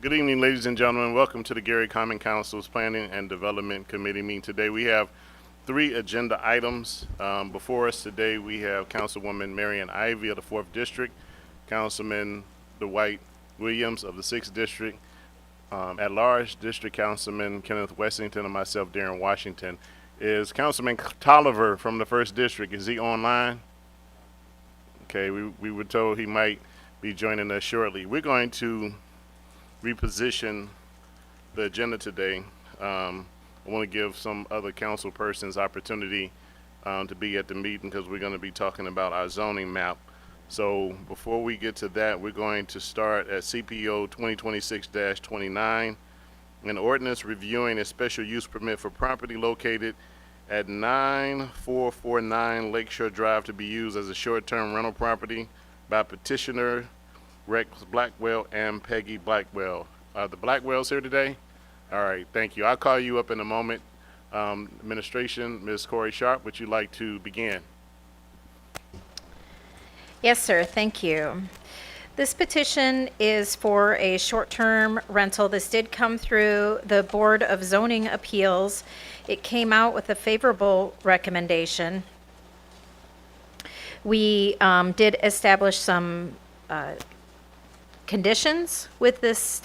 Good evening, ladies and gentlemen. Welcome to the Gary Common Council's Planning and Development Committee meeting. Today we have three agenda items. Before us today, we have Councilwoman Marion Ivy of the 4th District, Councilman Dwight Williams of the 6th District, at-large District Councilman Kenneth Wessington, and myself, Darren Washington. Is Councilman Tolliver from the 1st District, is he online? Okay, we were told he might be joining us shortly. We're going to reposition the agenda today. I want to give some other council persons opportunity to be at the meeting because we're going to be talking about our zoning map. So before we get to that, we're going to start at CPO 2026-29, an ordinance reviewing a special use permit for property located at 9449 Lakeshore Drive to be used as a short-term rental property by petitioner Rex Blackwell and Peggy Blackwell. The Blackwells here today? All right, thank you. I'll call you up in a moment. Administration, Ms. Corey Sharp, would you like to begin? Yes, sir. Thank you. This petition is for a short-term rental. This did come through the Board of Zoning Appeals. It came out with a favorable recommendation. We did establish some conditions with this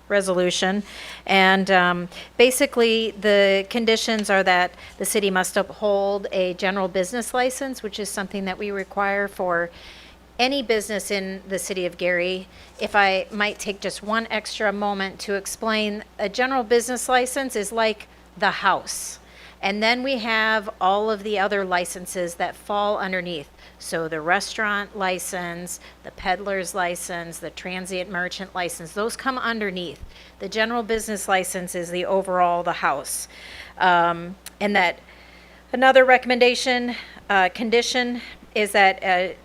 resolution, and basically the conditions are that the city must uphold a general business license, which is something that we require for any business in the city of Gary. If I might take just one extra moment to explain, a general business license is like the house. And then we have all of the other licenses that fall underneath. So the restaurant license, the peddler's license, the transient merchant license, those come underneath. The general business license is the overall, the house. And that another recommendation, condition is that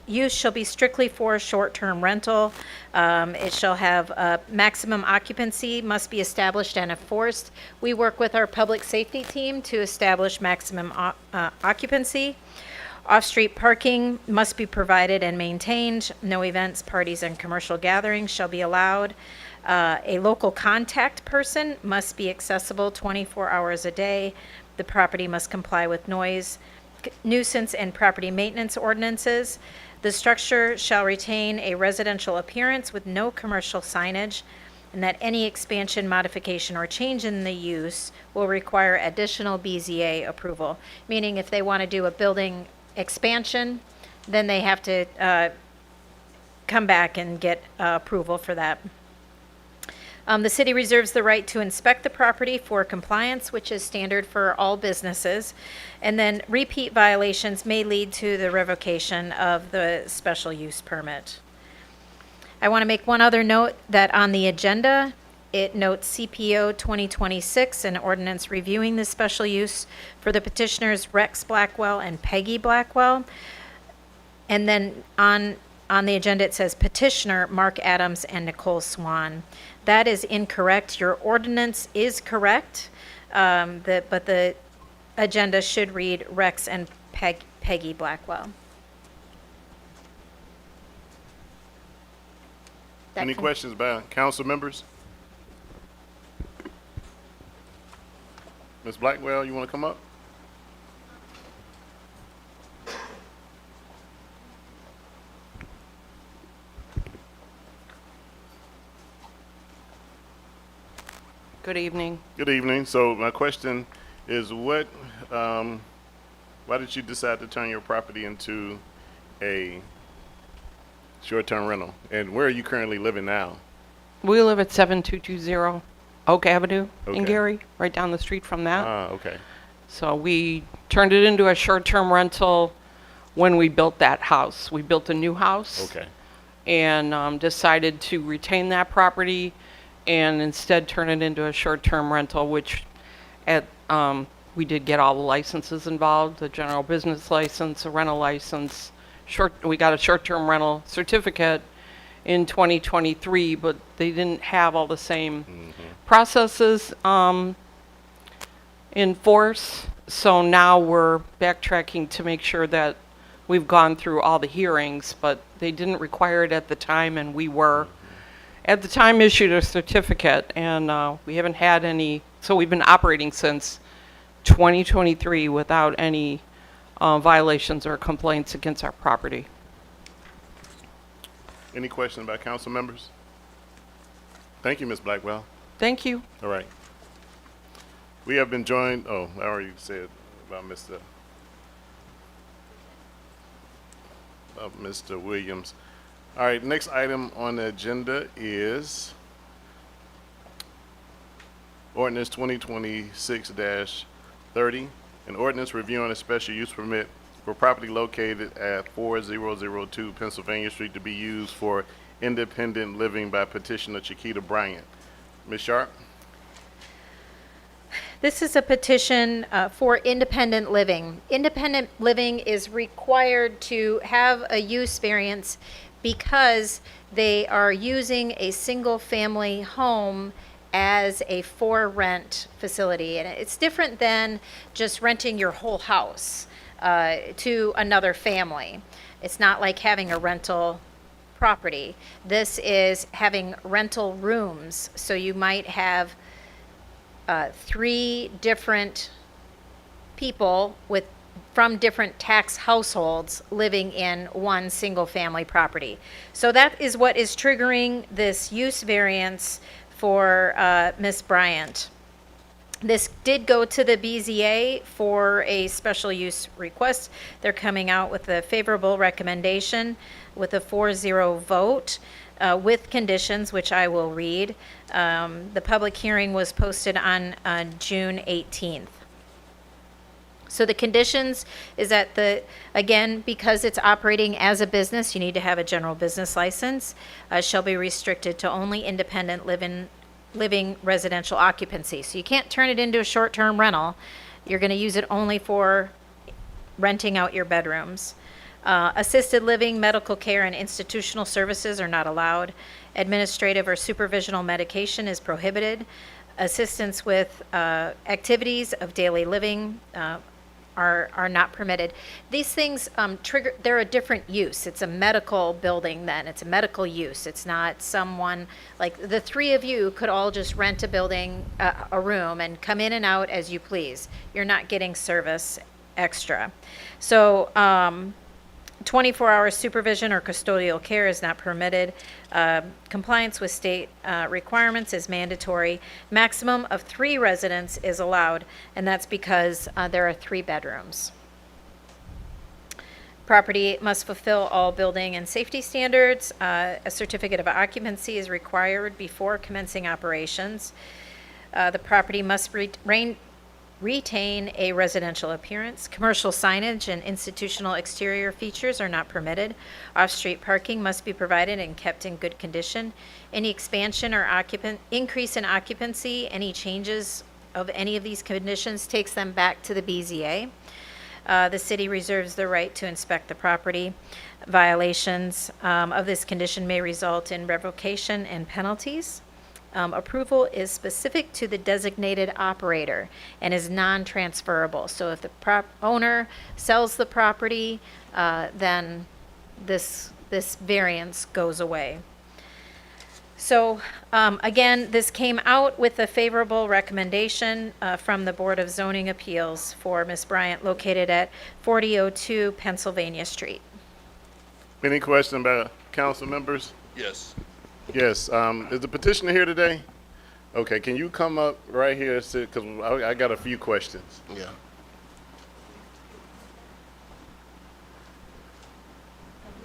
use shall be strictly for short-term rental. It shall have maximum occupancy must be established and enforced. We work with our public safety team to establish maximum occupancy. Off-street parking must be provided and maintained. No events, parties, and commercial gatherings shall be allowed. A local contact person must be accessible 24 hours a day. The property must comply with noise, nuisance, and property maintenance ordinances. The structure shall retain a residential appearance with no commercial signage, and that any expansion, modification, or change in the use will require additional BZA approval. Meaning if they want to do a building expansion, then they have to come back and get approval for that. The city reserves the right to inspect the property for compliance, which is standard for all businesses. And then repeat violations may lead to the revocation of the special use permit. I want to make one other note that on the agenda, it notes CPO 2026, an ordinance reviewing the special use for the petitioners Rex Blackwell and Peggy Blackwell. And then on the agenda, it says petitioner Mark Adams and Nicole Swan. That is incorrect. Your ordinance is correct, but the agenda should read Rex and Peggy Blackwell. Any questions by council members? Ms. Blackwell, you want to come up? Good evening. Good evening. So my question is, why did you decide to turn your property into a short-term rental? And where are you currently living now? We live at 7220 Oak Avenue Okay. in Gary, right down the street from that. Okay. So we turned it into a short-term rental when we built that house. We built a new house. Okay. And decided to retain that property and instead turn it into a short-term rental, which we did get all the licenses involved, the general business license, a rental license. We got a short-term rental certificate in 2023, but they didn't have all the same processes in force. So now we're backtracking to make sure that we've gone through all the hearings, but they didn't require it at the time, and we were. at the time issued a certificate, and we haven't had any, so we've been operating since 2023 without any violations or complaints against our property. Any questions by council members? Thank you, Ms. Blackwell. Thank you. All right. We have been joined, I already said about Mr. Williams. All right, next item on the agenda is ordinance 2026-30, an ordinance reviewing a special use permit for property located at 4002 Pennsylvania Street to be used for independent living by petitioner Chiquita Bryant. Ms. Sharp? This is a petition for independent living. Independent living is required to have a use variance because they are using a single-family home as a for-rent facility. And it's different than just renting your whole house to another family. It's not like having a rental property. This is having rental rooms. So you might have 3 different people from different tax households living in one single family property. So that is what is triggering this use variance for Ms. Bryant. This did go to the BZA for a special use request. They're coming out with a favorable recommendation with a 4-0 vote. With conditions, which I will read. The public hearing was posted on June 18th. So the conditions is that again, because it's operating as a business, you need to have a general business license, shall be restricted to only independent living residential occupancy. So you can't turn it into a short-term rental. You're going to use it only for renting out your bedrooms. Assisted living, medical care, and institutional services are not allowed. Administrative or supervisional medication is prohibited. Assistance with activities of daily living are not permitted. These things they're a different use. It's a medical building then. It's a medical use. It's not someone, like the 3 of you could all just rent a building, a room, and come in and out as you please. You're not getting service extra. So, 24-hour supervision or custodial care is not permitted. Compliance with state requirements is mandatory. Maximum of 3 residents is allowed, and that's because there are 3 bedrooms. Property must fulfill all building and safety standards. A certificate of occupancy is required before commencing operations. The property must retain a residential appearance. Commercial signage and institutional exterior features are not permitted. Off-street parking must be provided and kept in good condition. Any expansion or increase in occupancy, any changes of any of these conditions takes them back to the BZA. The city reserves the right to inspect the property. Violations of this condition may result in revocation and penalties. Approval is specific to the designated operator and is non-transferable. So if the owner sells the property, then this variance goes away. So again, this came out with a favorable recommendation from the Board of Zoning Appeals for Ms. Bryant, located at 4002 Pennsylvania Street. Any questions by council members? Yes. Yes, is the petitioner here today? Okay, can you come up right here, because I got a few questions. Yeah.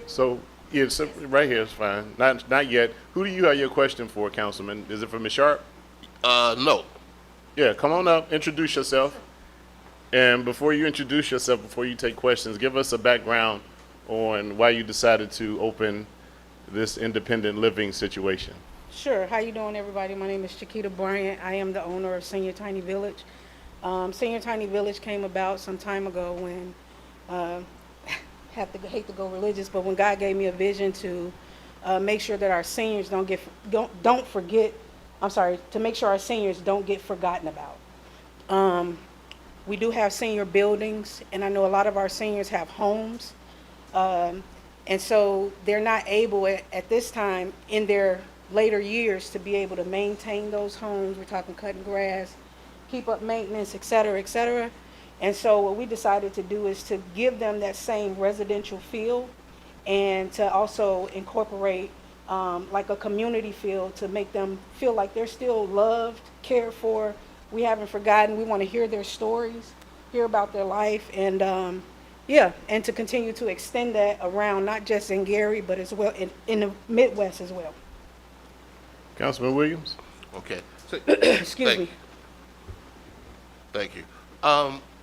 So, yeah, so right here is fine. Not yet. Who do you have your question for, Councilman? Is it for Ms. Sharp? No. Yeah, come on up, introduce yourself. And before you introduce yourself, before you take questions, give us a background on why you decided to open this independent living situation. Sure. How you doing, everybody? My name is Chiquita Bryant. I am the owner of Senior Tiny Village. Senior Tiny Village came about some time ago when, hate to go religious, but when God gave me a vision to make sure that our seniors to make sure our seniors don't get forgotten about. We do have senior buildings, and I know a lot of our seniors have homes. And so they're not able at this time in their later years to be able to maintain those homes. We're talking cutting grass, keep up maintenance, et cetera, et cetera. And so what we decided to do is to give them that same residential feel and to also incorporate like a community feel to make them feel like they're still loved, cared for. We haven't forgotten. We want to hear their stories, hear about their life, and yeah, and to continue to extend that around, not just in Gary, but as well in the Midwest as well. Councilman Williams? Okay. So, Excuse me. thank you.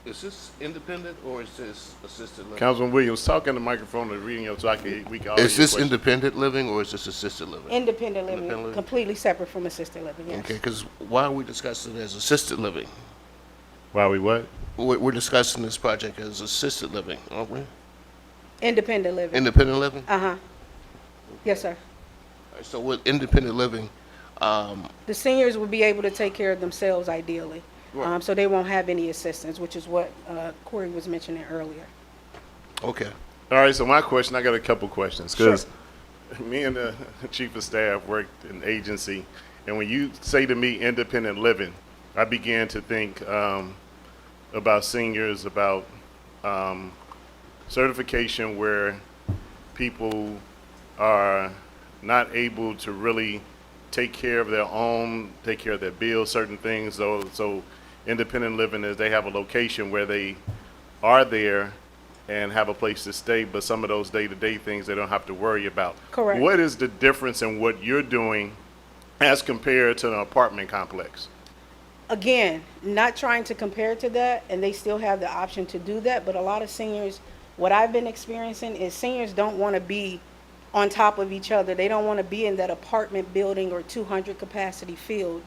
Is this independent or is this assisted living? Councilman Williams, talk in the microphone and reading your, so we can all hear Is your this question. independent living or is this assisted living? Independent living, Independent living? completely separate from assisted living, yes. Okay, because why are we discussing it as assisted living? Why we what? We're discussing this project as assisted living, aren't we? Independent living. Independent living? Uh-huh. Yes, sir. So with independent living, The seniors will be able to take care of themselves ideally. Right. So they won't have any assistance, which is what Corey was mentioning earlier. okay. All right, so my question, I got a couple questions, because me and the chief of staff worked in agency, and when you say to me independent living, I began to think about seniors, about certification where people are not able to really take care of their own, take care of their bills, certain things. So independent living is they have a location where they are there and have a place to stay, but some of those day-to-day things they don't have to worry about. Correct. What is the difference in what you're doing as compared to an apartment complex? Again, not trying to compare to that, and they still have the option to do that, but a lot of seniors, what I've been experiencing is seniors don't want to be on top of each other. They don't want to be in that apartment building or 200 capacity field.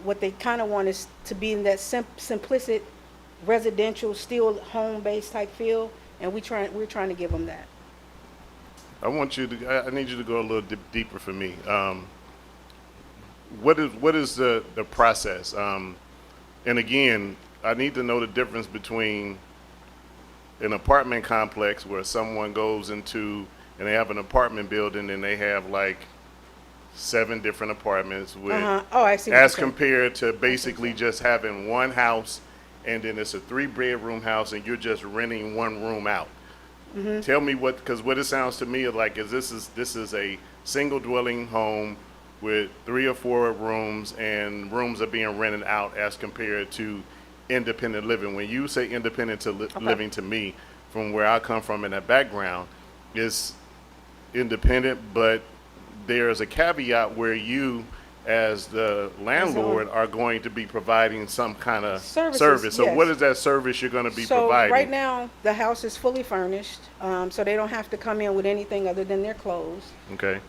What they kind of want is to be in that simplistic residential, still home-based type feel, and we're trying to give them that. I need you to go a little deeper for me. What is the process? And again, I need to know the difference between an apartment complex where someone goes into and they have an apartment building and they have like 7 different apartments with, Oh, I see what you're as saying. compared to basically just having one house and then it's a 3-bedroom house and you're just renting one room out. Tell me because what it sounds to me like is this is a single dwelling home with 3 or 4 rooms, and rooms are being rented out as compared to independent living. When you say independent living to me, from where I come from in that background, is independent, but there's a caveat where you, as the landlord, are going to be providing some kind of Services, service. So yes. what is that service you're going to be So providing? right now, the house is fully furnished, so they don't have to come in with anything other than their clothes. Okay.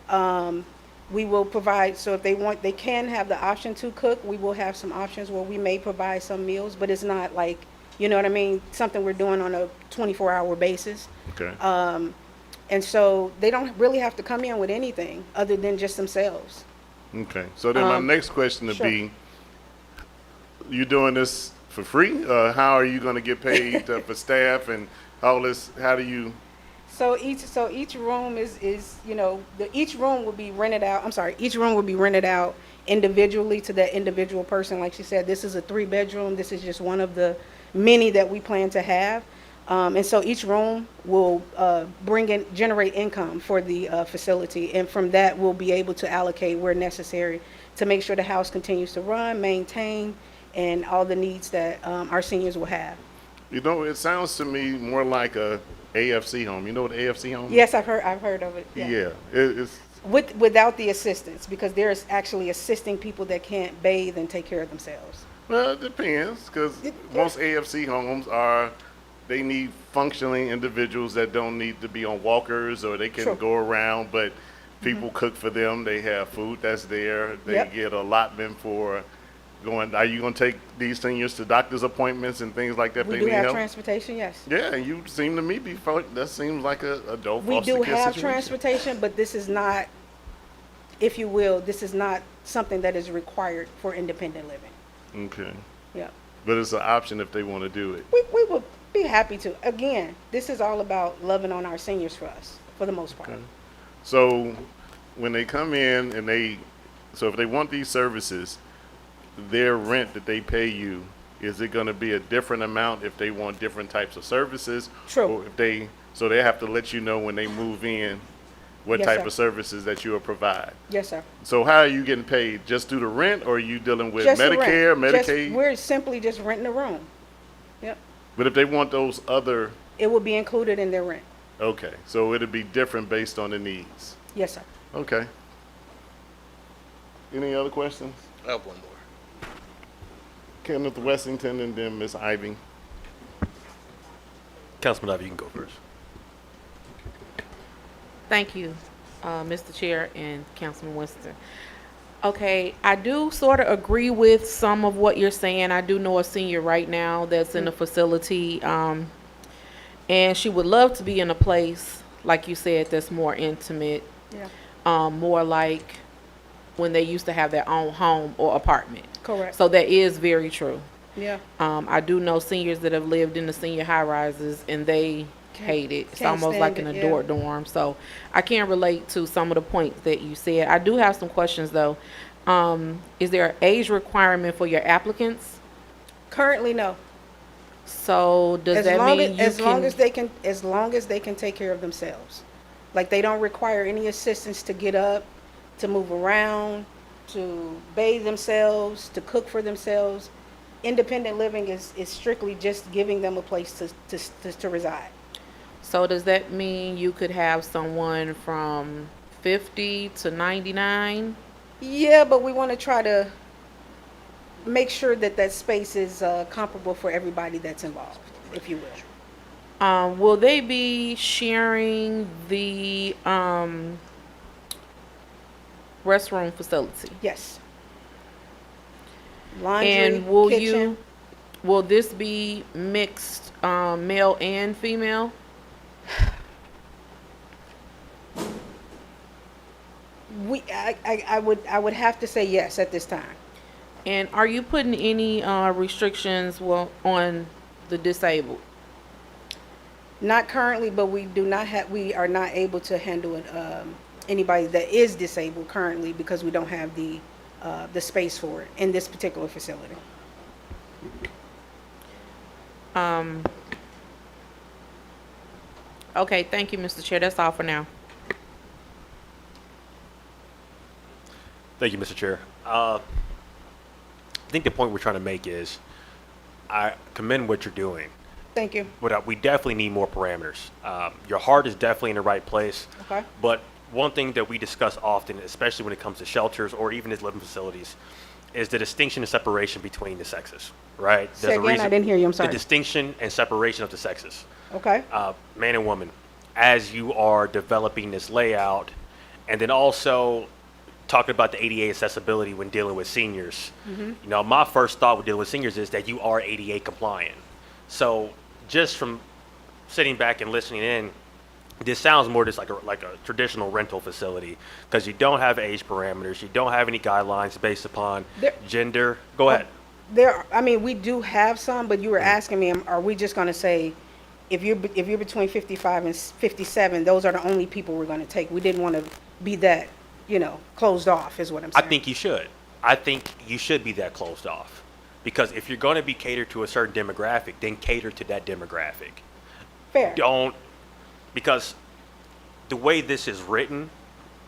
We will provide, so if they want, they can have the option to cook. We will have some options where we may provide some meals, but it's not like, you know what I mean, something we're doing on a 24-hour basis. Okay. And so they don't really have to come in with anything other than just themselves. Okay. So then my next question would sure. be, you doing this for free? How are you going to get paid for staff and all this? How do you? So each room is you know, each room will be rented out. I'm sorry, each room will be rented out individually to that individual person. Like she said, this is a 3-bedroom. This is just one of the many that we plan to have. And so each room will generate income for the facility, and from that we'll be able to allocate where necessary to make sure the house continues to run, maintain, and all the needs that our seniors will have. You know, it sounds to me more like a AFC home. You know what AFC home is? Yes, I've heard of it. Yeah. It's Without the assistance, because there's actually assisting people that can't bathe and take care of themselves. well, it depends because most AFC homes they need functioning individuals that don't need to be on walkers, or they can Sure. go around, but people cook for them. They have food that's there. They Yep. get allotment for going. Are you going to take these seniors to doctor's appointments and things like that? We if do they need have help? transportation, yes. Yeah, and you seem to me that seems like a adult We foster do care have situation. transportation, but this is not, if you will, this is not something that is required for independent living. Okay, Yeah. but it's an option if they want to do it. We will be happy to. Again, this is all about loving on our seniors for us, for the most part. Okay. So, when when they come in and so if they want these services, their rent that they pay you, is it gonna be a different amount if they want different types of services? True. Or so they have to let you know when they move in what Yes, type sir. of services that you will provide. Yes, sir. So how are you getting paid? Just through the rent, or are you dealing with Just the rent. Medicare, Just- Medicaid? We're simply just renting a room. Yep. But if they want those other, It will be included in their rent. okay, so it'll be different based on the needs. Yes, sir. Okay. Any other questions? I have one more. Kenneth Wessington and then Ms. Ivy. Councilman Ivey, you can go first. Thank you, Mr. Chair and Councilman Winston. Okay, I do sort of agree with some of what you're saying. I do know a senior right now that's in a facility, and she would love to be in a place, like you said, that's more intimate, Yeah. more like when they used to have their own home or apartment. Correct. So that is very true. Yeah. I do know seniors that have lived in the senior high rises and they hate it. It's Can't almost stand like an it, yeah. adult dorm. So I can relate to some of the points that you said. I do have some questions though. Is there an age requirement for your applicants? Currently, no. So does As that long mean as, you as long can? as they can, as long as they can take care of themselves. Like they don't require any assistance to get up, to move around, to bathe themselves, to cook for themselves. Independent living is strictly just giving them a place to reside. So does that mean you could have someone from 50 to 99? Yeah, but we want to try to make sure that that space is comparable for everybody that's involved, if you will. Will they be sharing the restroom facility? Yes. Laundry, And will kitchen. will this be mixed, male and female? I would have to say yes at this time. And are you putting any restrictions on the disabled? Not currently, but we are not able to handle it, anybody that is disabled currently because we don't have the space for it in this particular facility. Okay, thank you, Mr. Chair. That's all for now. Thank you, Mr. Chair. I think the point we're trying to make is I commend what you're doing, Thank you. but we definitely need more parameters. Your heart is definitely in the right place. Okay. But one thing that we discuss often, especially when it comes to shelters or even as living facilities, is the distinction and separation between the sexes, right? Say again, I didn't hear you, I'm sorry. The distinction and separation of the sexes. Okay. Man and woman, as you are developing this layout, and then also talking about the ADA accessibility when dealing with seniors. You know, my first thought with dealing with seniors is that you are ADA compliant. So just from sitting back and listening in, this sounds more just like a traditional rental facility because you don't have age parameters, you don't have any guidelines based upon There- gender. Go ahead. We do have some, but you were asking me, are we just gonna say, if you're between 55 and 57, those are the only people we're gonna take? We didn't want to be that, closed off, is what I'm I saying. think you should. I think you should be that closed off. Because if you're going to be catered to a certain demographic, then cater to that demographic. Fair. Because the way this is written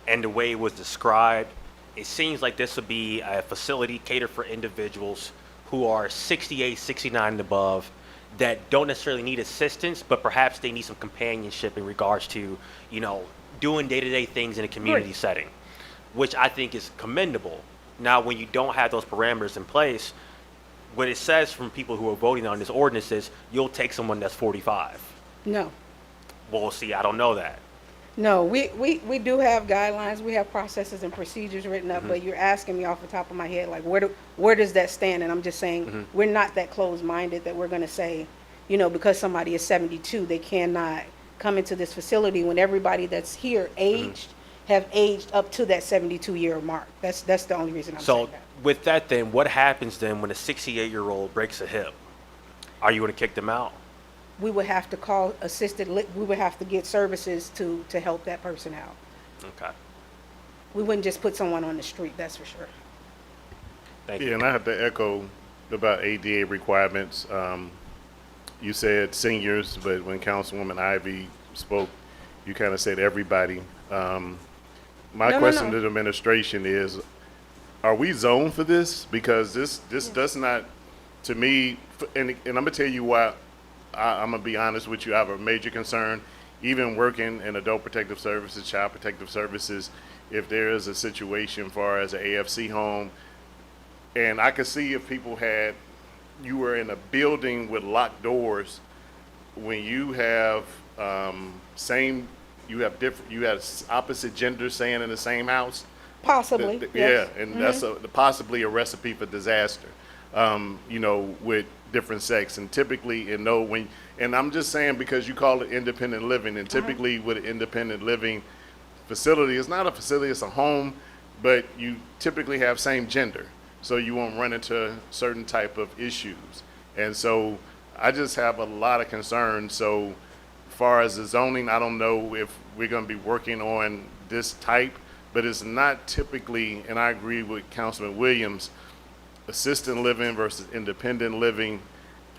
and the way it was described, it seems like this would be a facility catered for individuals who are 68, 69 and above that don't necessarily need assistance, but perhaps they need some companionship in regards to, doing day-to-day things in a community Right. setting, which I think is commendable. Now, when you don't have those parameters in place, what it says from people who are voting on this ordinance is you'll take someone that's 45. No. Well, see, I don't know that. No, we do have guidelines, we have processes and procedures written up, but you're asking me off the top of my head, like, where does that stand? And I'm just saying, we're not that closed-minded that we're gonna say, because somebody is 72, they cannot come into this facility when everybody that's here have aged up to that 72-year mark. That's the only reason I'm saying So that. with that then, what happens then when a 68-year-old breaks a hip? Are you going to kick them out? We would have to call we would have to get services to help that person out. Okay. We wouldn't just put someone on the street, that's for sure. Thank Yeah, you. and I have to echo about ADA requirements. You said seniors, but when Councilwoman Ivy spoke, you kind of said everybody. My No, question no. to the administration is, are we zoned for this? Because this does not, to me, and I'm gonna tell you why. I'm gonna be honest with you. I have a major concern, even working in adult protective services, child protective services. If there is a situation far as an AFC home, and I could see if people had, you were in a building with locked doors, when you have you have different, you have opposite genders staying in the same house. Possibly, yes. Yeah, and that's possibly a recipe for disaster. You know, with different sex, and typically, and I'm just saying because you call it independent living, and typically with an independent living facility, it's not a facility, it's a home, but you typically have same gender, so you won't run into certain type of issues. And so I just have a lot of concerns. So far as the zoning, I don't know if we're going to be working on this type, but it's not typically, and I agree with Councilman Williams, assisted living versus independent living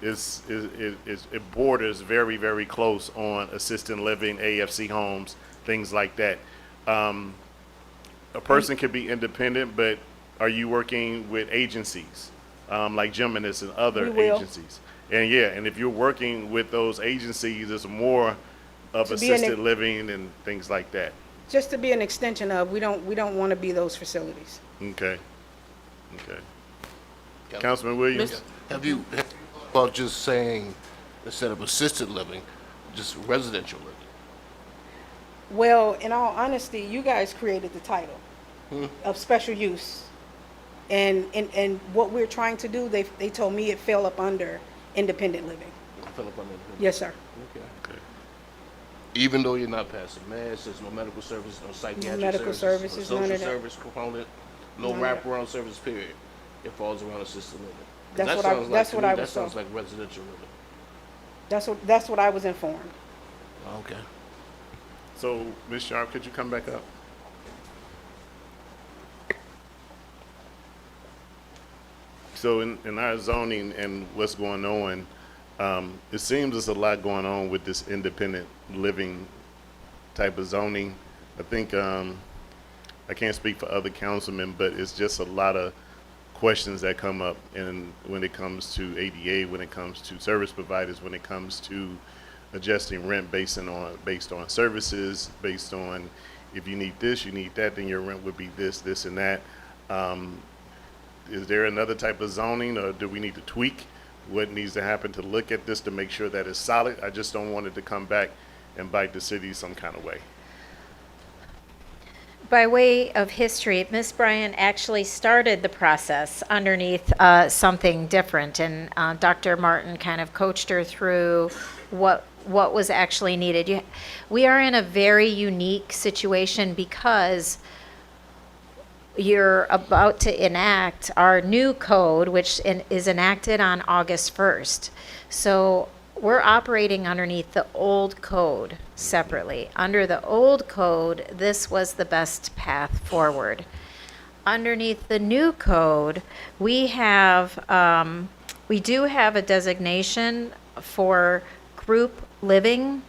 it borders very, very close on assisted living, AFC homes, things like that. A person can be independent, but are you working with agencies like Geminis and other We will. agencies? And yeah, and if you're working with those agencies, it's more of To be an assisted living and things like that. Just to be an extension of, we don't want to be those facilities. Okay. Okay. Councilman Williams? Have you about just saying, instead of assisted living, just residential living? Well, in all honesty, you guys created the title of special use. And what we're trying to do, they told me it fell up under independent living. Philip, I'm in. Yes, sir. Okay. Even though you're not passing meds, there's no medical services, no psychiatric medical services, no none social of that. service component, no None of that. wraparound service, period. It falls around assisted living. That's That what I- sounds that's to what me, I that was sounds told. like residential living. That's what I was informed. Okay. So, Ms. Sharp, could you come back up? So in our zoning and what's going on, it seems there's a lot going on with this independent living type of zoning. I think, I can't speak for other councilmen, but it's just a lot of questions that come up when it comes to ADA, when it comes to service providers, when it comes to adjusting rent based on services, based on if you need this, you need that, then your rent would be this, and that. Is there another type of zoning, or do we need to tweak what needs to happen to look at this to make sure that it's solid? I just don't want it to come back and bite the city some kind of way. By way of history, Ms. Bryant actually started the process underneath something different, and Dr. Martin kind of coached her through what was actually needed. We are in a very unique situation because you're about to enact our new code, which is enacted on August 1st. So we're operating underneath the old code separately. Under the old code, this was the best path forward. Underneath the new code, we do have a designation for group living,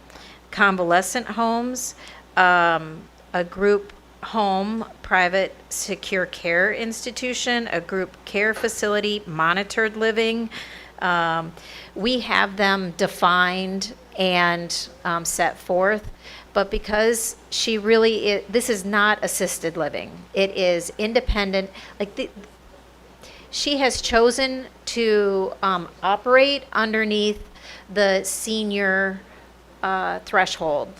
convalescent homes, a group home, private secure care institution, a group care facility, monitored living. We have them defined and set forth, but because this is not assisted living. It is independent. She has chosen to operate underneath the senior threshold.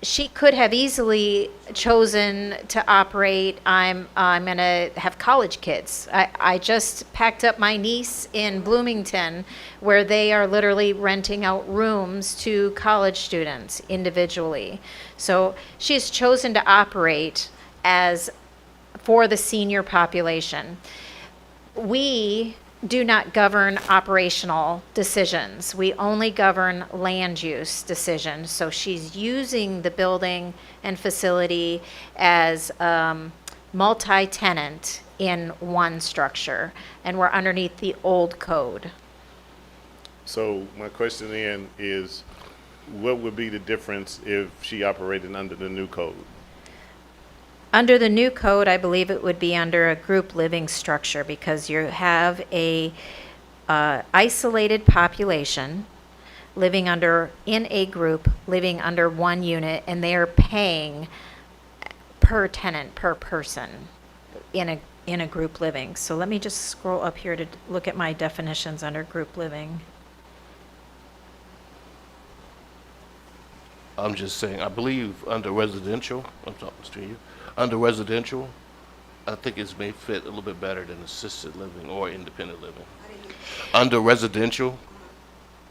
She could have easily chosen to operate, I'm going to have college kids. I just packed up my niece in Bloomington, where they are literally renting out rooms to college students individually. So she's chosen to operate for the senior population. We do not govern operational decisions. We only govern land use decisions. So she's using the building and facility as multi-tenant in one structure, and we're underneath the old code. So my question then is, what would be the difference if she operated under the new code? Under the new code, I believe it would be under a group living structure because you have a isolated population living in a group, living under one unit, and they are paying per tenant, per person in a group living. So let me just scroll up here to look at my definitions under group living. I'm just saying, I believe under residential, I'm talking to you, under residential, I think it's may fit a little bit better than assisted living or independent living. Under residential,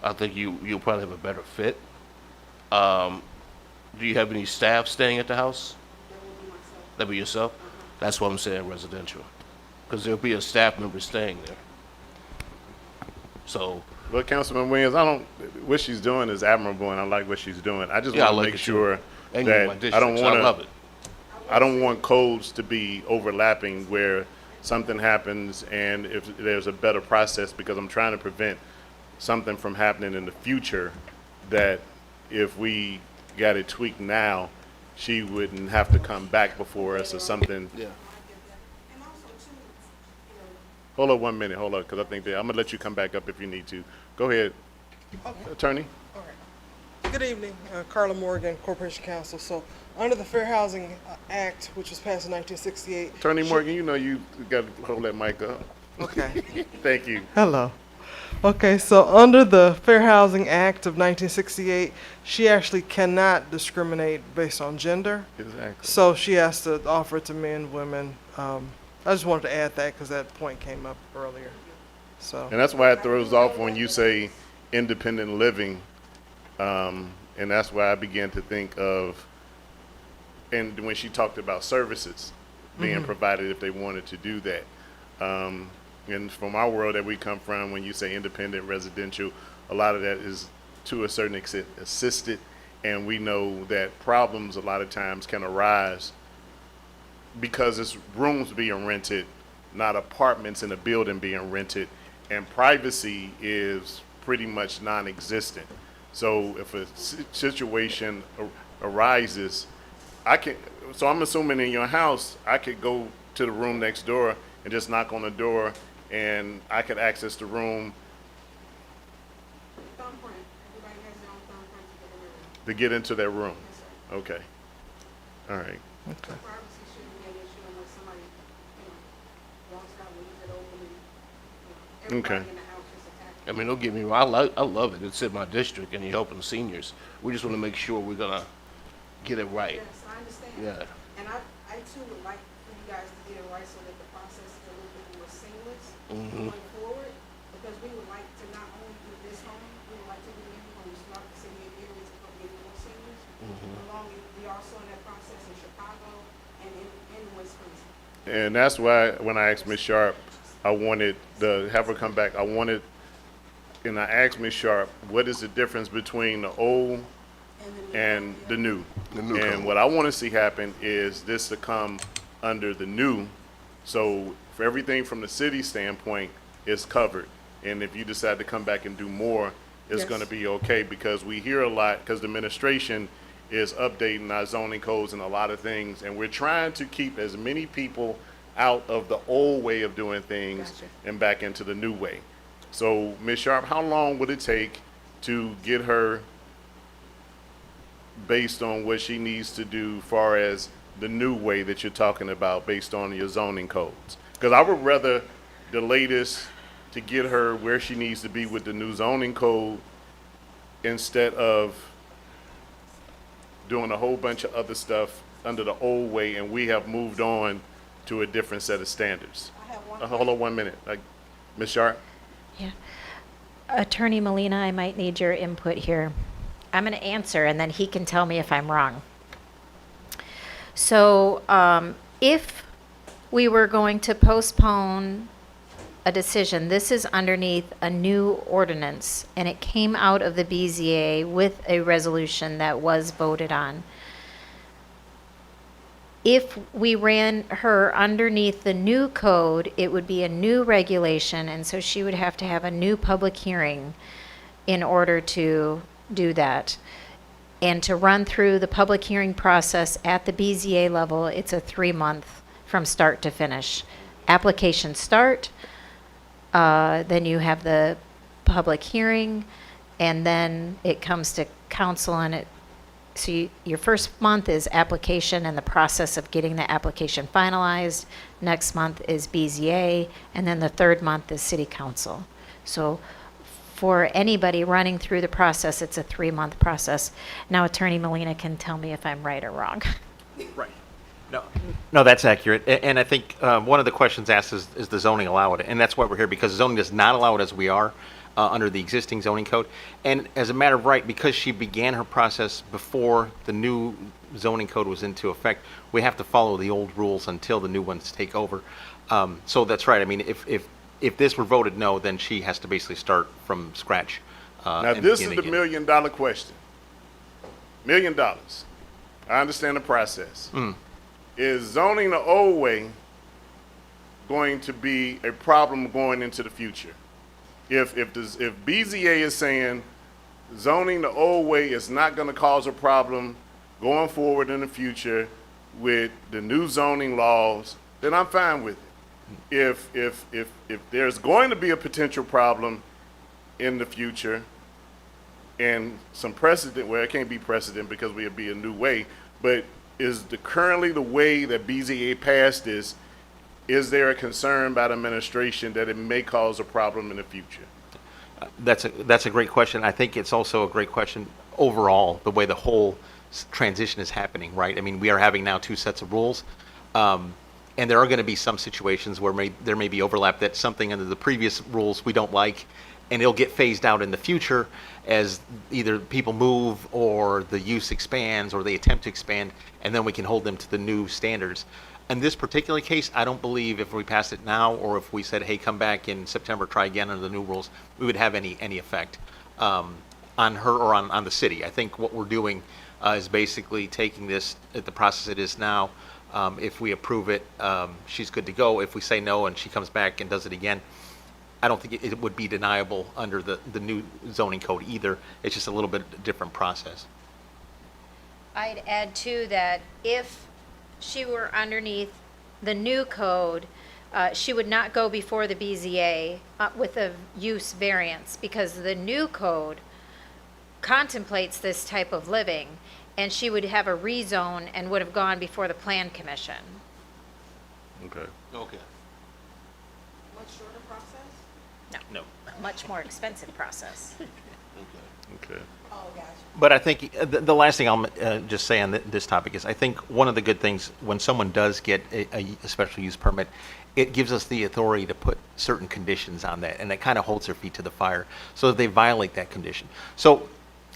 I think you'll probably have a better fit. Do you have any staff staying at the house? That would be yourself? That's what I'm saying, residential. Because there'll be a staff member staying there. So, Well, Councilman Williams, what she's doing is admirable, and I like what she's doing. I just Yeah, I want to like make it too. sure and you're in my that district, I don't so want I love it. I don't want codes to be overlapping where something happens and if there's a better process, because I'm trying to prevent something from happening in the future that if we got it tweaked now, she wouldn't have to come back before us or something. Yeah. Hold up 1 minute, hold up, because I think I'm gonna let you come back up if you need to. Go ahead, attorney. Good evening, Carla Morgan, Corporation Counsel. So, under the Fair Housing Act, which was passed in 1968. Attorney Morgan, you know you got to hold that mic up. Okay. Thank you. Hello. Okay, so under the Fair Housing Act of 1968, she actually cannot discriminate based on gender. Exactly. So she has to offer it to men, women. I just wanted to add that because that point came up earlier. So. And that's why it throws off when you say independent living. And that's why I began to think of, and when she talked about services being provided if they wanted to do that. And from our world that we come from, when you say independent residential, a lot of that is to a certain extent assisted. And we know that problems a lot of times can arise because it's rooms being rented, not apartments in a building being rented. And privacy is pretty much non-existent. So if a situation arises, so I'm assuming in your house, I could go to the room next door and just knock on the door and I could access the room Thumbprint, everybody has their own thumbprint to get in the room. to get into their room. Yes, sir. Okay. All right. So privacy shouldn't be an issue unless somebody, walks out, leaves it open, and, Okay. everybody in the house is attacked. I mean, don't get me wrong, I love it. It's in my district and you're helping seniors. We just want to make sure we're going to get it right. Yes, I understand. Yeah. And I too would like for you guys to get it right so that the process is a little bit more seamless going forward. Because we would like to not only do this home, we would like to do many homes throughout the city of Erie to help get more seniors. Along with, we also in that process in Chicago and in Wisconsin. And that's why when I asked Ms. Sharp, I wanted to have her come back. And I asked Ms. Sharp, what is the difference between the old and the new? And what I want to see happen is this to come under the new. So for everything from the city standpoint is covered. And if you decide to come back and do more, it's going to be okay, because we hear a lot, because the administration is updating our zoning codes and a lot of things, and we're trying to keep as many people out of the old way of doing things and back into the new way. So, Ms. Sharp, how long would it take to get her based on what she needs to do far as the new way that you're talking about based on your zoning codes? Because I would rather delay this to get her where she needs to be with the new zoning code instead of doing a whole bunch of other stuff under the old way, and we have moved on to a different set of standards. I have one Hold on 1 minute. Ms. Sharp? Yeah. Attorney Molina, I might need your input here. I'm going to answer, and then he can tell me if I'm wrong. So if we were going to postpone a decision. This is underneath a new ordinance, and it came out of the BZA with a resolution that was voted on. If we ran her underneath the new code, it would be a new regulation, and so she would have to have a new public hearing in order to do that. And to run through the public hearing process at the BZA level, it's a 3-month from start to finish. Applications start, then you have the public hearing, and then it comes to council, and your first month is application and the process of getting the application finalized. Next month is BZA, and then the third month is city council. So for anybody running through the process, it's a 3-month process. Now Attorney Molina can tell me if I'm right or wrong. Right. No, that's accurate. And I think one of the questions asked is the zoning allow it? And that's why we're here, because zoning does not allow it as we are under the existing zoning code. And as a matter of right, because she began her process before the new zoning code was into effect, we have to follow the old rules until the new ones take over. So that's right. I mean, if this were voted no, then she has to basically start from scratch. Now, and this is begin the again. million-dollar question. $1 million. I understand the process. Is zoning the old way going to be a problem going into the future? If BZA is saying zoning the old way is not going to cause a problem going forward in the future with the new zoning laws, then I'm fine with it. If there's going to be a potential problem in the future and some precedent, well, it can't be precedent because we'll be a new way, but is currently the way that BZA passed this, is there a concern by the administration that it may cause a problem in the future? That's a great question. I think it's also a great question overall, the way the whole transition is happening, right? I mean, we are having now 2 sets of rules, and there are going to be some situations where there may be overlap that something under the previous rules we don't like, and it'll get phased out in the future as either people move or the use expands or they attempt to expand, and then we can hold them to the new standards. In this particular case, I don't believe if we passed it now or if we said, hey, come back in September, try again under the new rules, we would have any effect on her or on the city. I think what we're doing is basically taking this at the process it is now. If we approve it, she's good to go. If we say no and she comes back and does it again, I don't think it would be deniable under the new zoning code either. It's just a little bit different process. I'd add too that if she were underneath the new code, she would not go before the BZA with a use variance, because the new code contemplates this type of living, and she would have a rezone and would have gone before the plan commission. Okay. Okay. Much shorter process? No. Much more expensive process. Okay. Oh, gotcha. But I think the last thing I'll just say on this topic is I think one of the good things when someone does get a special use permit, it gives us the authority to put certain conditions on that, and it kind of holds their feet to the fire so that they violate that condition. So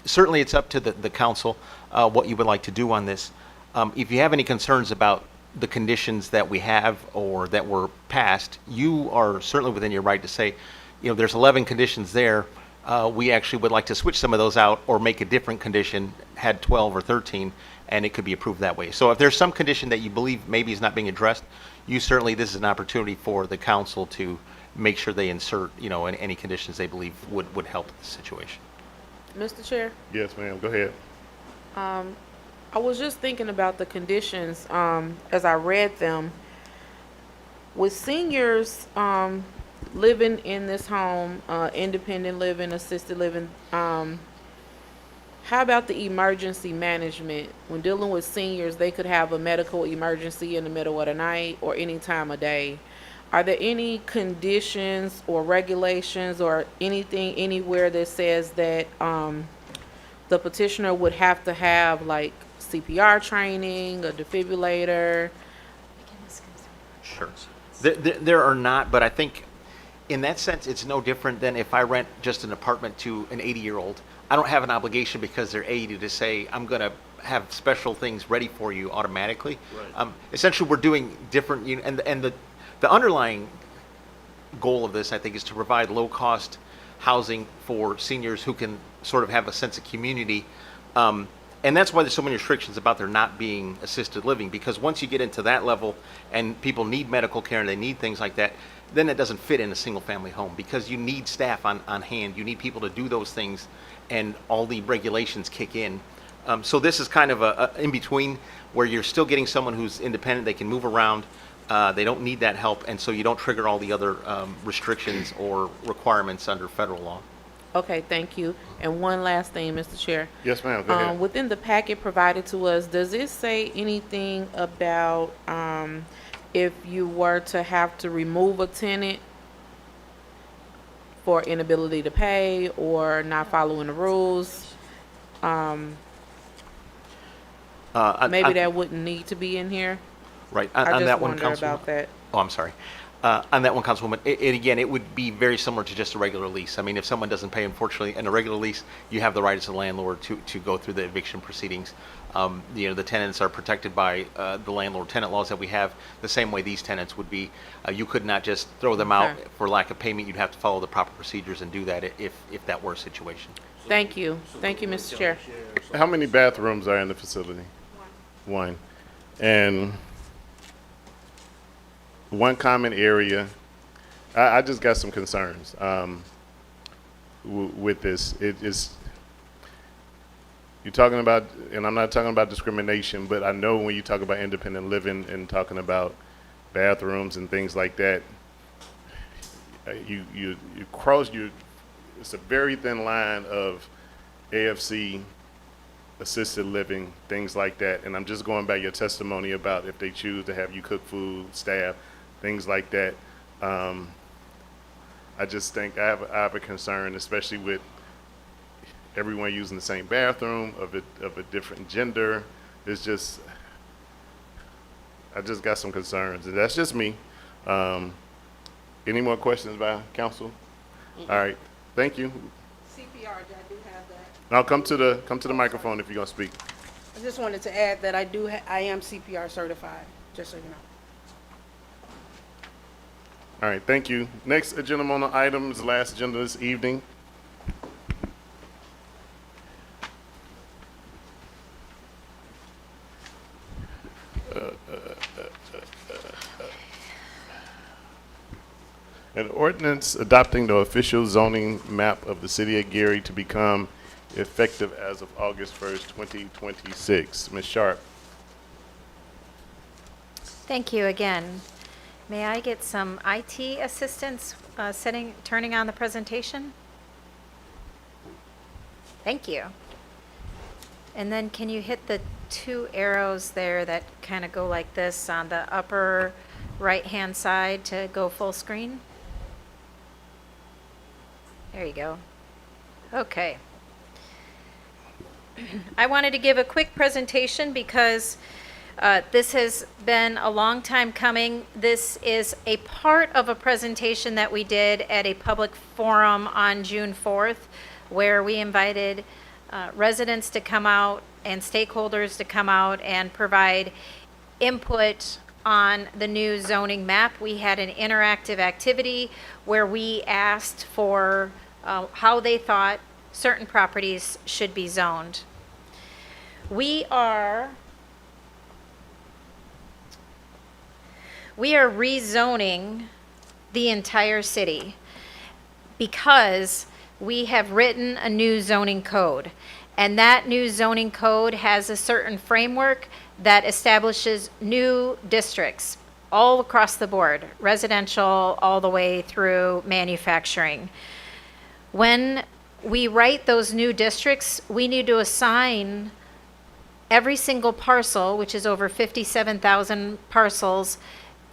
certainly it's up to the council what you would like to do on this. If you have any concerns about the conditions that we have or that were passed, you are certainly within your right to say, you know, there's 11 conditions there. We actually would like to switch some of those out or make a different condition, had 12 or 13, and it could be approved that way. So if there's some condition that you believe maybe is not being addressed, this is an opportunity for the council to make sure they insert, any conditions they believe would help the situation. Mr. Chair, Yes, ma'am. Go ahead. I was just thinking about the conditions as I read them. With seniors living in this home, independent living, assisted living, how about the emergency management? When dealing with seniors, they could have a medical emergency in the middle of the night or any time of day. Are there any conditions or regulations or anything anywhere that says that the petitioner would have to have like CPR training, a defibrillator? Sure. There are not, but I think in that sense, it's no different than if I rent just an apartment to an 80-year-old. I don't have an obligation because they're 80 to say, I'm going to have special things ready for you automatically. Right. Essentially, we're doing different, and the underlying goal of this, I think, is to provide low-cost housing for seniors who can sort of have a sense of community. And that's why there's so many restrictions about there not being assisted living, because once you get into that level and people need medical care and they need things like that, then it doesn't fit in a single-family home, because you need staff on hand. You need people to do those things, and all the regulations kick in. So this is kind of a in-between, where you're still getting someone who's independent, they can move around, they don't need that help, and so you don't trigger all the other restrictions or requirements under federal law. Okay, thank you. And one last thing, Mr. Chair. Yes, ma'am, go ahead. Within the packet provided to us, does it say anything about if you were to have to remove a tenant for inability to pay or not following the rules? Maybe that wouldn't need to be in here. Right, I on just that one, wonder Councilwoman. about that. Oh, I'm sorry. On that one, Councilwoman, again, it would be very similar to just a regular lease. I mean, if someone doesn't pay, unfortunately, in a regular lease, you have the right as a landlord to go through the eviction proceedings. The tenants are protected by the landlord-tenant laws that we have, the same way these tenants would be. You could not just throw them out Okay. for lack of payment. You'd have to follow the proper procedures and do that if that were a situation. Thank you. Thank you, Mr. Chair. How many bathrooms are in the facility? One. And one common area, I just got some concerns with this. It is, you're talking about, and I'm not talking about discrimination, but I know when you talk about independent living and talking about bathrooms and things like that, you cross, it's a very thin line of AFC, assisted living, things like that. And I'm just going by your testimony about if they choose to have you cook food, staff, things like that. I just think I have a concern, especially with everyone using the same bathroom of a different gender. It's just, I just got some concerns. And that's just me. Any more questions by council? All right, thank you. CPR, I do have that. Now come to the microphone if you're gonna speak. I just wanted to add that I am CPR certified, just so you know. All right, thank you. Next agenda on the item is the last agenda this evening. An ordinance adopting the official zoning map of the city of Gary to become effective as of August 1st, 2026. Ms. Sharp. Thank you again. May I get some IT assistance turning on the presentation? Thank you. And then can you hit the two arrows there that kind of go like this on the upper right-hand side to go full screen? There you go. Okay. I wanted to give a quick presentation because this has been a long time coming. This is a part of a presentation that we did at a public forum on June 4th, where we invited residents to come out and stakeholders to come out and provide input on the new zoning map. We had an interactive activity where we asked for how they thought certain properties should be zoned. We are rezoning the entire city because we have written a new zoning code. And that new zoning code has a certain framework that establishes new districts all across the board, residential all the way through manufacturing. When we write those new districts, we need to assign every single parcel, which is over 57,000 parcels,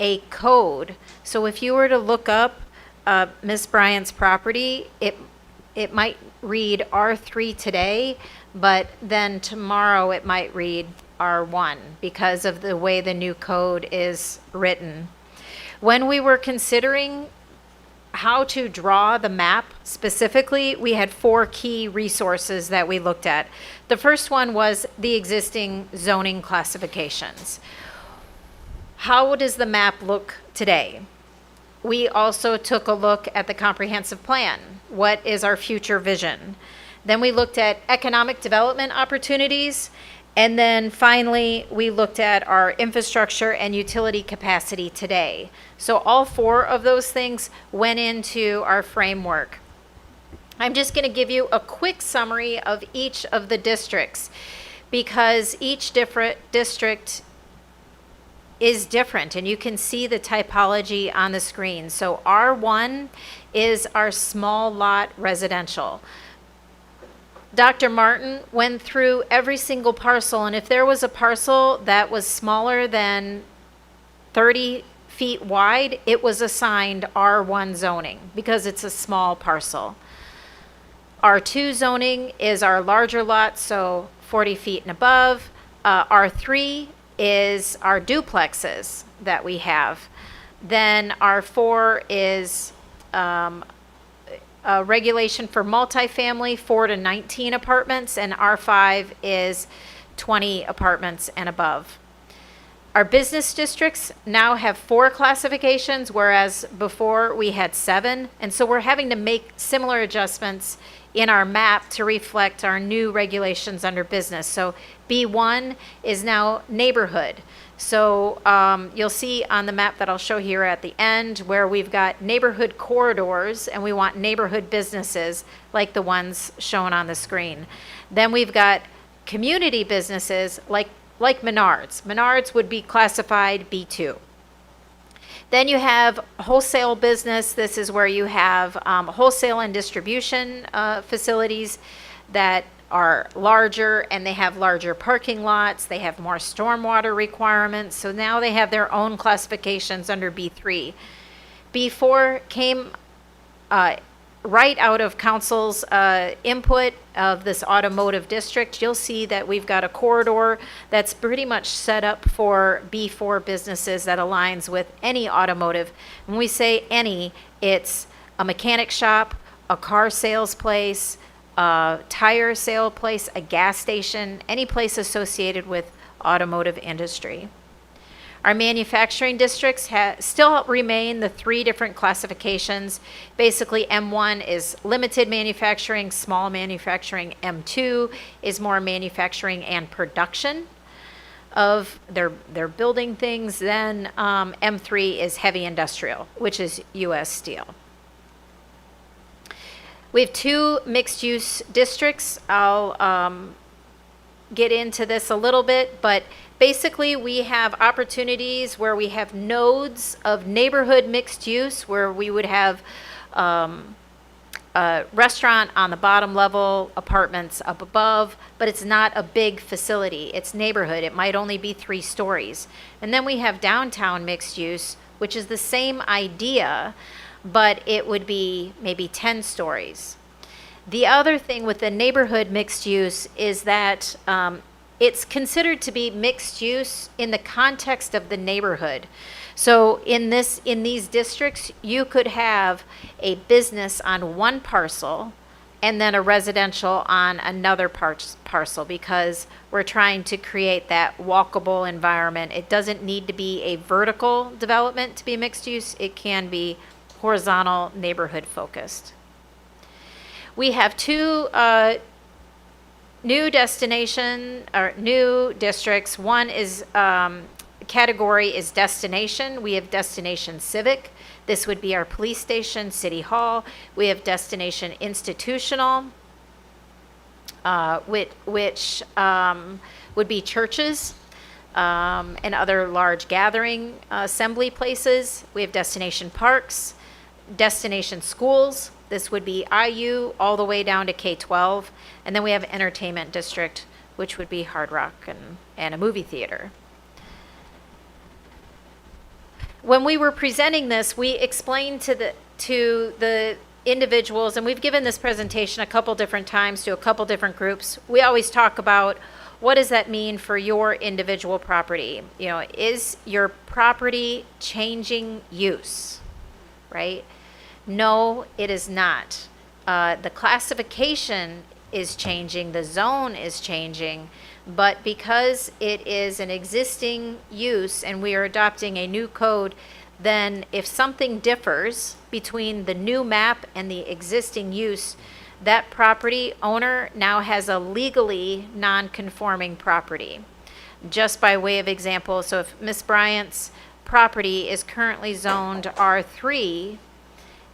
a code. So if you were to look up Ms. Bryant's property, it might read R3 today, but then tomorrow it might read R1 because of the way the new code is written. When we were considering how to draw the map specifically, we had 4 key resources that we looked at. The first one was the existing zoning classifications. How does the map look today? we also took a look at the comprehensive plan. What is our future vision? Then we looked at economic development opportunities. And then finally, we looked at our infrastructure and utility capacity today. So all 4 of those things went into our framework. I'm just going to give you a quick summary of each of the districts because each different district is different, and you can see the typology on the screen. So R1 is our small lot residential. Dr. Martin went through every single parcel, and if there was a parcel that was smaller than 30 feet wide, it was assigned R1 zoning because it's a small parcel. R2 zoning is our larger lot, so 40 feet and above. R3 is our duplexes that we have. Then R4 is a regulation for multifamily, 4 to 19 apartments, and R5 is 20 apartments and above. Our business districts now have 4 classifications, whereas before we had 7, and so we're having to make similar adjustments in our map to reflect our new regulations under business. So B1 is now neighborhood. So you'll see on the map that I'll show here at the end where we've got neighborhood corridors and we want neighborhood businesses like the ones shown on the screen. Then we've got community businesses like Menards. Menards would be classified B2. Then you have wholesale business. This is where you have wholesale and distribution facilities that are larger and they have larger parking lots. They have more stormwater requirements. So now they have their own classifications under B3. B4 came right out of council's input of this automotive district. You'll see that we've got a corridor that's pretty much set up for B4 businesses that aligns with any automotive. When we say any, it's a mechanic shop, a car sales place, a tire sale place, a gas station, any place associated with automotive industry. Our manufacturing districts still remain the 3 different classifications. Basically, M1 is limited manufacturing, small manufacturing. M2 is more manufacturing and production of they're building things. Then M3 is heavy industrial, which is U.S. Steel. We have 2 mixed-use districts. I'll get into this a little bit, but basically we have opportunities where we have nodes of neighborhood mixed use where we would have a restaurant on the bottom level, apartments up above, but it's not a big facility. It's neighborhood. It might only be 3 stories. And then we have downtown mixed use, which is the same idea, but it would be maybe 10 stories. The other thing with the neighborhood mixed use is that it's considered to be mixed use in the context of the neighborhood. So in these districts, you could have a business on one parcel and then a residential on another parcel because we're trying to create that walkable environment. It doesn't need to be a vertical development to be mixed use. It can be horizontal neighborhood focused. We have 2 new districts. One is category is destination. We have destination civic. This would be our police station, city hall. We have destination institutional, which would be churches and other large gathering assembly places. We have destination parks, destination schools. This would be IU all the way down to K-12. And then we have entertainment district, which would be Hard Rock and a movie theater. When we were presenting this, we explained to the individuals, and we've given this presentation a couple different times to a couple different groups. We always talk about what does that mean for your individual property? You know, is your property changing use, right? No, it is not. The classification is changing, the zone is changing, but because it is an existing use and we are adopting a new code, then if something differs between the new map and the existing use, that property owner now has a legally non-conforming property. Just by way of example, so if Ms. Bryant's property is currently zoned R3,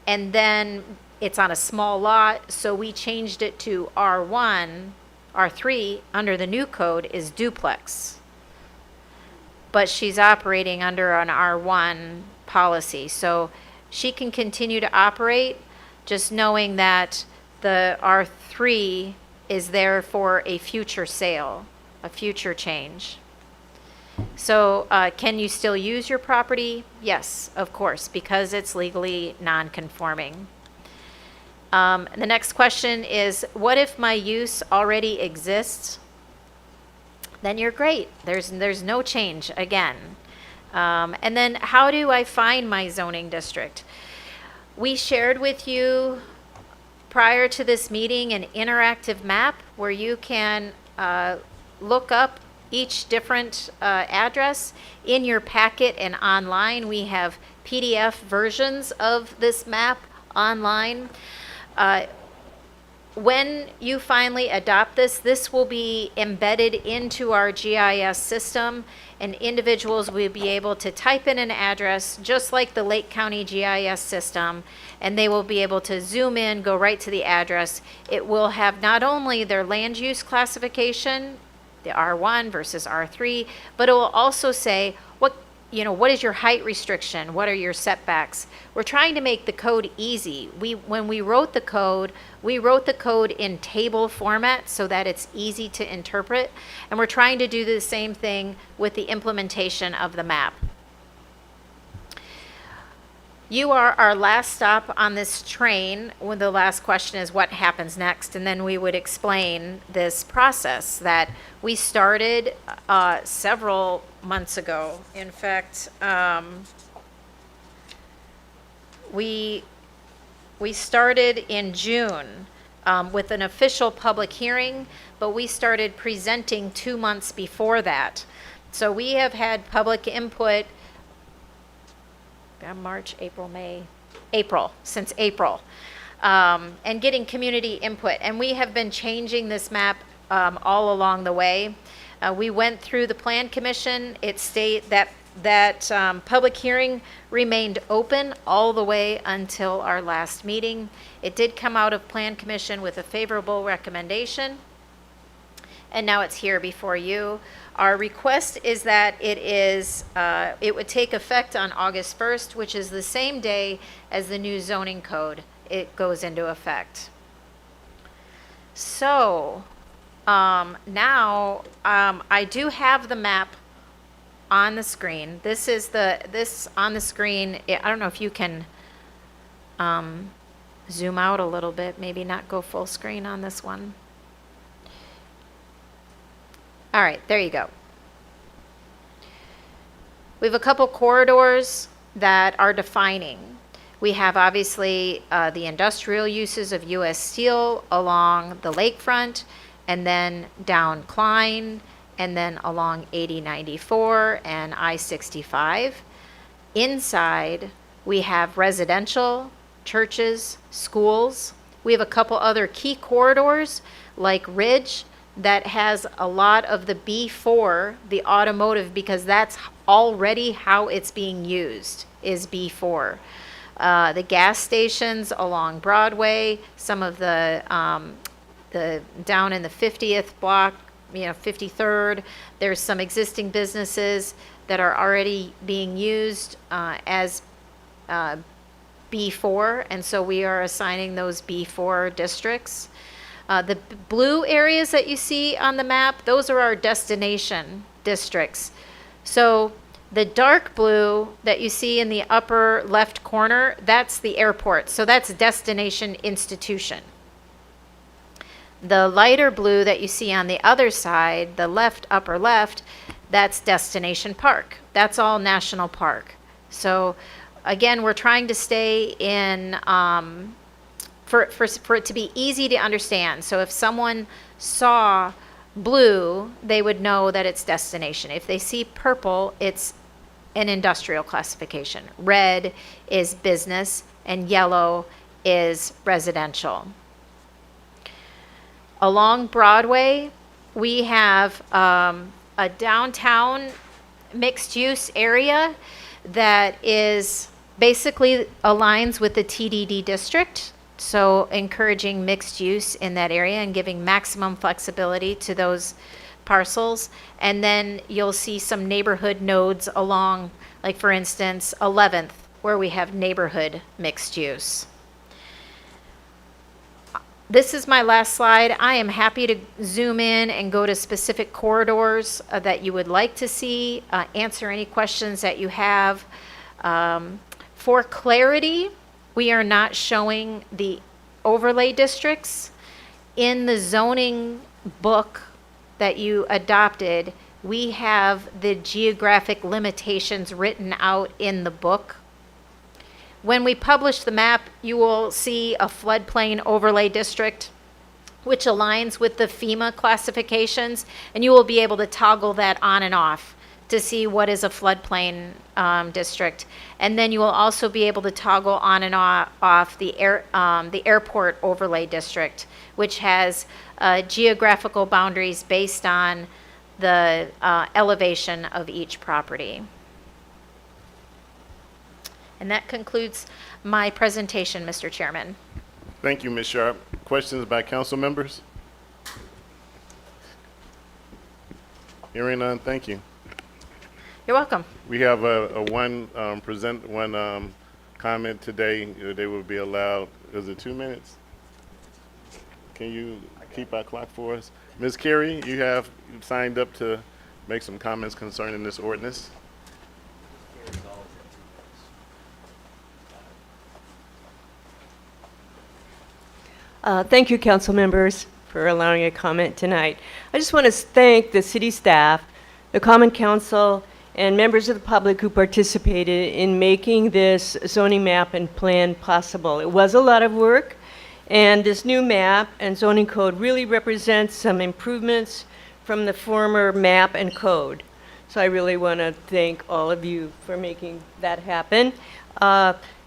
and then it's on a small lot, so we changed it to R1, R3 under the new code is duplex. But she's operating under an R1 policy, so she can continue to operate, just knowing that the R3 is there for a future sale, a future change. So can you still use your property? Yes, of course, because it's legally non-conforming. The next question is, what if my use already exists? Then you're great. There's no change again. And then how do I find my zoning district? We shared with you prior to this meeting an interactive map where you can look up each different address in your packet and online. We have PDF versions of this map online. When you finally adopt this, this will be embedded into our GIS system, and individuals will be able to type in an address just like the Lake County GIS system, and they will be able to zoom in, go right to the address. It will have not only their land use classification, the R1 versus R3, but it will also say what is your height restriction? What are your setbacks? We're trying to make the code easy. When we wrote the code in table format so that it's easy to interpret, and we're trying to do the same thing with the implementation of the map. You are our last stop on this train. When the last question is what happens next, and then we would explain this process that we started several months ago. In fact, we started in June with an official public hearing, but we started presenting 2 months before that. So we have had public input March, April, May, April, since April, and getting community input. And we have been changing this map all along the way. We went through the Plan Commission. It stated that public hearing remained open all the way until our last meeting. It did come out of Plan Commission with a favorable recommendation, and now it's here before you. Our request is that it would take effect on August 1st, which is the same day as the new zoning code. It goes into effect. So now I do have the map on the screen. This on the screen. I don't know if you can zoom out a little bit, maybe not go full screen on this one. All right, there you go. We have a couple corridors that are defining. We have obviously the industrial uses of U.S. Steel along the lakefront, and then down Klein, and then along 8094 and I-65. Inside, we have residential, churches, schools. We have a couple other key corridors like Ridge, that has a lot of the B4, the automotive, because that's already how it's being used, is B4. The gas stations along Broadway, some of the down in the 50th block, 53rd, there's some existing businesses that are already being used as B4, and so we are assigning those B4 districts. The blue areas that you see on the map, those are our destination districts. So the dark blue that you see in the upper left corner, that's the airport. So that's destination institution. The lighter blue that you see on the other side, the upper left, that's destination park. That's all national park. So again, we're trying to stay in for it to be easy to understand. So if someone saw blue, they would know that it's destination. If they see purple, it's an industrial classification. Red is business, and yellow is residential. Along Broadway, we have a downtown mixed-use area that is basically aligns with the TDD district, so encouraging mixed use in that area and giving maximum flexibility to those parcels. And then you'll see some neighborhood nodes along, like for instance, 11th, where we have neighborhood mixed use. This is my last slide. I am happy to zoom in and go to specific corridors that you would like to see, answer any questions that you have. For clarity, we are not showing the overlay districts. In the zoning book that you adopted, we have the geographic limitations written out in the book. When we publish the map, you will see a floodplain overlay district, which aligns with the FEMA classifications, and you will be able to toggle that on and off to see what is a floodplain district. And then you will also be able to toggle on and off the airport overlay district, which has geographical boundaries based on the elevation of each property. And that concludes my presentation, Mr. Chairman. Thank you, Ms. Sharp. Questions by council members? Hearing none, thank you. You're welcome. We have one comment today. They will be allowed, is it 2 minutes? Can you keep our clock for us? Ms. Carey, you have signed up to make some comments concerning this ordinance. Thank you, council members, for allowing a comment tonight. I just want to thank the city staff, the Common Council, and members of the public who participated in making this zoning map and plan possible. It was a lot of work, and this new map and zoning code really represents some improvements from the former map and code. So I really want to thank all of you for making that happen.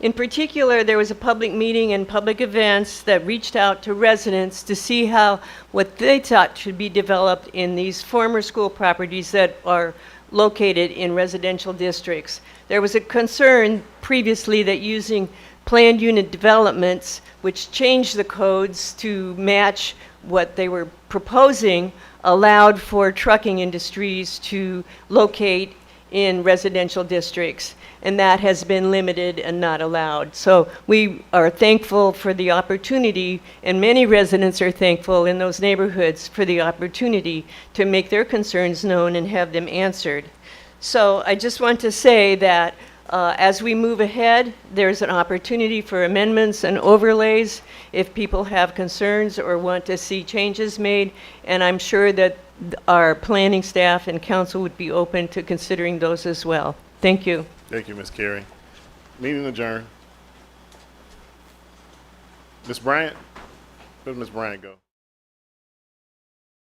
In particular, there was a public meeting and public events that reached out to residents to see what they thought should be developed in these former school properties that are located in residential districts. There was a concern previously that using planned unit developments, which changed the codes to match what they were proposing, allowed for trucking industries to locate in residential districts, and that has been limited and not allowed. So we are thankful for the opportunity, and many residents are thankful in those neighborhoods for the opportunity to make their concerns known and have them answered. So I just want to say that as we move ahead, there's an opportunity for amendments and overlays if people have concerns or want to see changes made, and I'm sure that our planning staff and council would be open to considering those as well. Thank you. Thank you, Ms. Carey. Meeting adjourned. Ms. Bryant? Where did Ms. Bryant go?